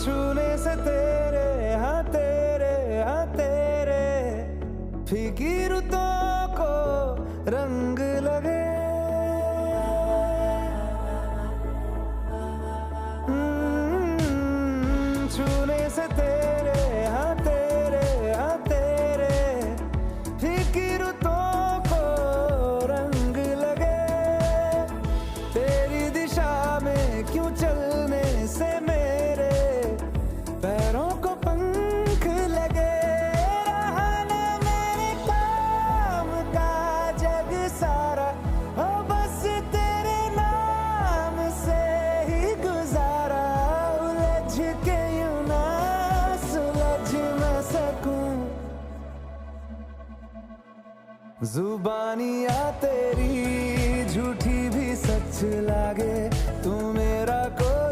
छूने से तेरे फीकी रुतों को रंग लगे। छूने से तेरे फीकी रुतों को रंग लगे। तेरी दिशा में क्यों चलने से मेरे पैरों को पंख लगे। रहा न मेरे काम का जग सारा, हो बस तेरे नाम से ही गुजारा। उलझ के यूं ना सुलझ न सकूं, जुबानियाँ तेरी झूठी भी सच लागे। तू मेरा कोई